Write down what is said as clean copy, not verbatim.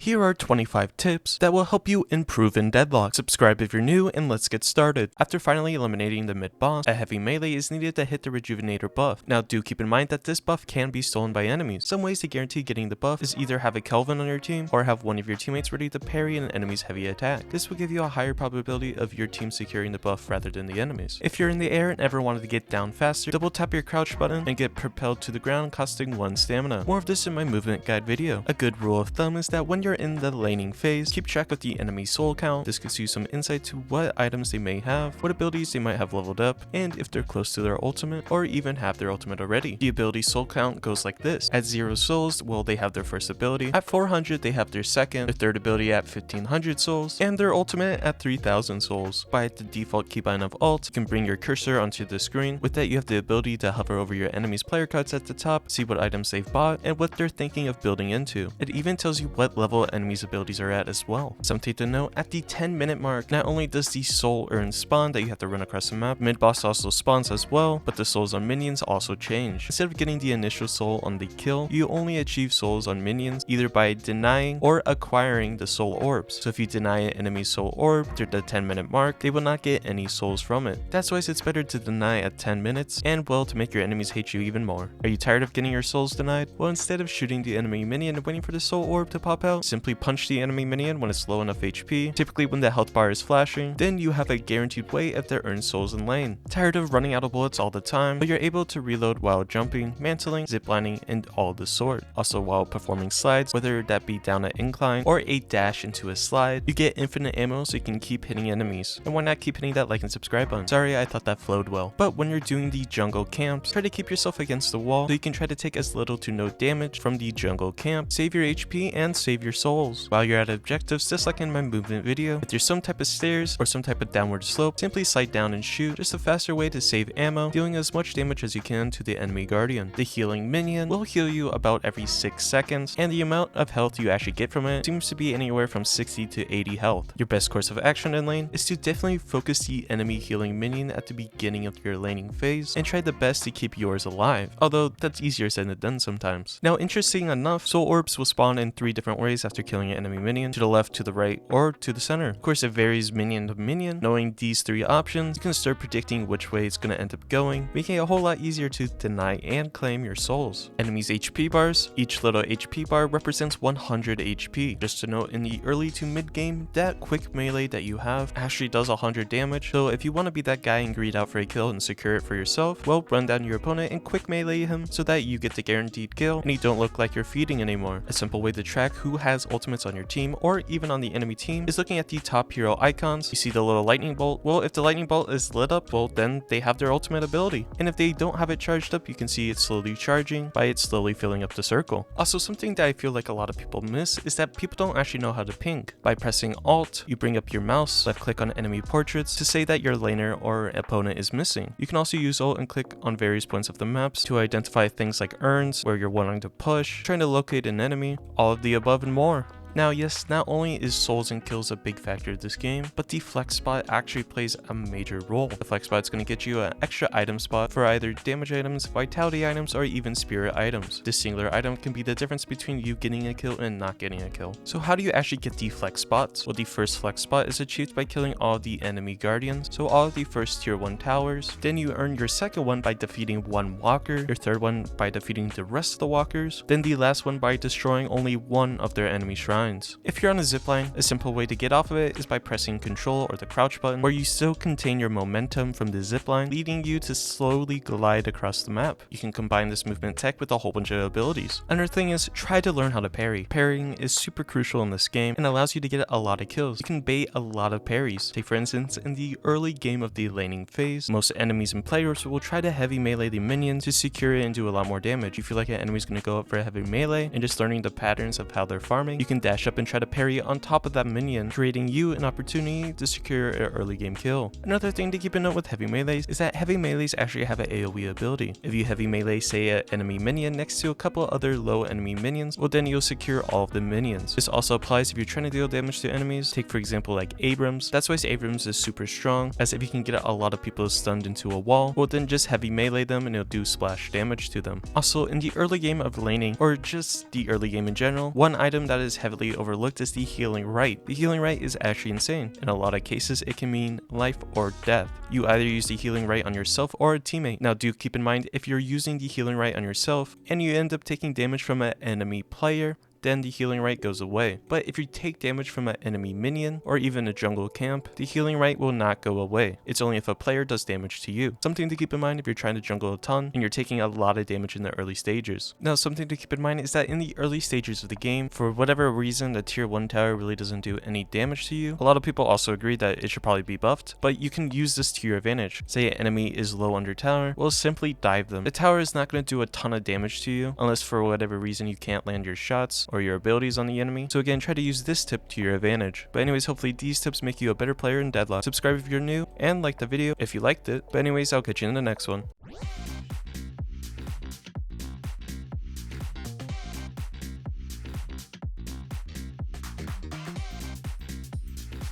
Here are 25 tips that will help you improve in Deadlock. Subscribe if you're new and let's get started. After finally eliminating the mid boss, a heavy melee is needed to hit the rejuvenator buff. Now do keep in mind that this buff can be stolen by enemies. Some ways to guarantee getting the buff is either have a Kelvin on your team or have one of your teammates ready to parry an enemy's heavy attack. This will give you a higher probability of your team securing the buff rather than the enemies. If you're in the air and ever wanted to get down faster, double tap your crouch button and get propelled to the ground, costing 1 stamina. More of this in my movement guide video. A good rule of thumb is that when you're in the laning phase, keep track of the enemy soul count. This gives you some insight to what items they may have, what abilities they might have leveled up, and if they're close to their ultimate or even have their ultimate already. The ability soul count goes like this. At 0 souls, well, they have their first ability. At 400, they have their second, their third ability at 1500 souls, and their ultimate at 3000 souls. By the default keybind of Alt, you can bring your cursor onto the screen. With that, you have the ability to hover over your enemy's player cards at the top, see what items they've bought, and what they're thinking of building into. It even tells you what level enemies' abilities are at as well. Something to note, at the 10-minute mark, not only does the soul urn spawn that you have to run across the map, mid-boss also spawns as well, but the souls on minions also change. Instead of getting the initial soul on the kill, you only achieve souls on minions either by denying or acquiring the soul orbs. So if you deny an enemy's soul orb after the 10-minute mark, they will not get any souls from it. That's why it's better to deny at 10 minutes, and well, to make your enemies hate you even more. Are you tired of getting your souls denied? Well, instead of shooting the enemy minion and waiting for the soul orb to pop out, simply punch the enemy minion when it's low enough HP, typically when the health bar is flashing. Then you have a guaranteed way of their earned souls in lane. Tired of running out of bullets all the time, but you're able to reload while jumping, mantling, ziplining, and all the sort. Also, while performing slides, whether that be down an incline or a dash into a slide, you get infinite ammo so you can keep hitting enemies. And why not keep hitting that like and subscribe button? Sorry, I thought that flowed well. But when you're doing the jungle camps, try to keep yourself against the wall so you can try to take as little to no damage from the jungle camp, save your HP, and save your souls. While you're at objectives, just like in my movement video, if there's some type of stairs or some type of downward slope, simply slide down and shoot. Just a faster way to save ammo, dealing as much damage as you can to the enemy guardian. The healing minion will heal you about every 6 seconds, and the amount of health you actually get from it seems to be anywhere from 60 to 80 health. Your best course of action in lane is to definitely focus the enemy healing minion at the beginning of your laning phase and try the best to keep yours alive, although that's easier said than done sometimes. Now, interesting enough, soul orbs will spawn in 3 different ways after killing an enemy minion: to the left, to the right, or to the center. Of course, it varies minion to minion. Knowing these 3 options, you can start predicting which way it's going to end up going, making it a whole lot easier to deny and claim your souls. Enemies' HP bars. Each little HP bar represents 100 HP. Just to note, in the early to mid game, that quick melee that you have actually does 100 damage, so if you want to be that guy and greed out for a kill and secure it for yourself, well, run down your opponent and quick melee him so that you get the guaranteed kill and you don't look like you're feeding anymore. A simple way to track who has ultimates on your team or even on the enemy team is looking at the top hero icons. You see the little lightning bolt? Well, if the lightning bolt is lit up, well, then they have their ultimate ability. And if they don't have it charged up, you can see it slowly charging by it slowly filling up the circle. Also, something that I feel like a lot of people miss is that people don't actually know how to ping. By pressing Alt, you bring up your mouse, left click on enemy portraits to say that your laner or opponent is missing. You can also use Alt and click on various points of the maps to identify things like urns, where you're wanting to push, trying to locate an enemy, all of the above and more. Now, yes, not only is souls and kills a big factor of this game, but the flex spot actually plays a major role. The flex spot is going to get you an extra item spot for either damage items, vitality items, or even spirit items. This singular item can be the difference between you getting a kill and not getting a kill. So how do you actually get the flex spots? Well, the first flex spot is achieved by killing all the enemy guardians, so all of the first tier 1 towers. Then you earn your second one by defeating 1 walker, your third one by defeating the rest of the walkers, then the last one by destroying only one of their enemy shrines. If you're on a zipline, a simple way to get off of it is by pressing Control or the crouch button, where you still contain your momentum from the zipline, leading you to slowly glide across the map. You can combine this movement tech with a whole bunch of abilities. Another thing is, try to learn how to parry. Parrying is super crucial in this game and allows you to get a lot of kills. You can bait a lot of parries. Take for instance, in the early game of the laning phase, most enemies and players will try to heavy melee the minions to secure it and do a lot more damage. You feel like an enemy's going to go up for a heavy melee, and just learning the patterns of how they're farming, you can dash up and try to parry on top of that minion, creating you an opportunity to secure an early game kill. Another thing to keep in note with heavy melees is that heavy melees actually have an AoE ability. If you heavy melee, say, an enemy minion next to a couple other low enemy minions, well, then you'll secure all of the minions. This also applies if you're trying to deal damage to enemies. Take for example like Abrams. That's why Abrams is super strong, as if you can get a lot of people stunned into a wall, well then just heavy melee them and it'll do splash damage to them. Also, in the early game of laning, or just the early game in general, one item that is heavily widely overlooked is the healing right. The healing right is actually insane. In a lot of cases, it can mean life or death. You either use the healing right on yourself or a teammate. Now do keep in mind, if you're using the healing right on yourself and you end up taking damage from an enemy player, then the healing right goes away. But if you take damage from an enemy minion or even a jungle camp, the healing right will not go away. It's only if a player does damage to you. Something to keep in mind if you're trying to jungle a ton and you're taking a lot of damage in the early stages. Now something to keep in mind is that in the early stages of the game, for whatever reason, the tier 1 tower really doesn't do any damage to you. A lot of people also agree that it should probably be buffed, but you can use this to your advantage. Say an enemy is low under tower, well, simply dive them. The tower is not going to do a ton of damage to you unless for whatever reason you can't land your shots or your abilities on the enemy. So again, try to use this tip to your advantage. But anyways, hopefully these tips make you a better player in Deadlock. Subscribe if you're new and like the video if you liked it. But anyways, I'll catch you in the next one.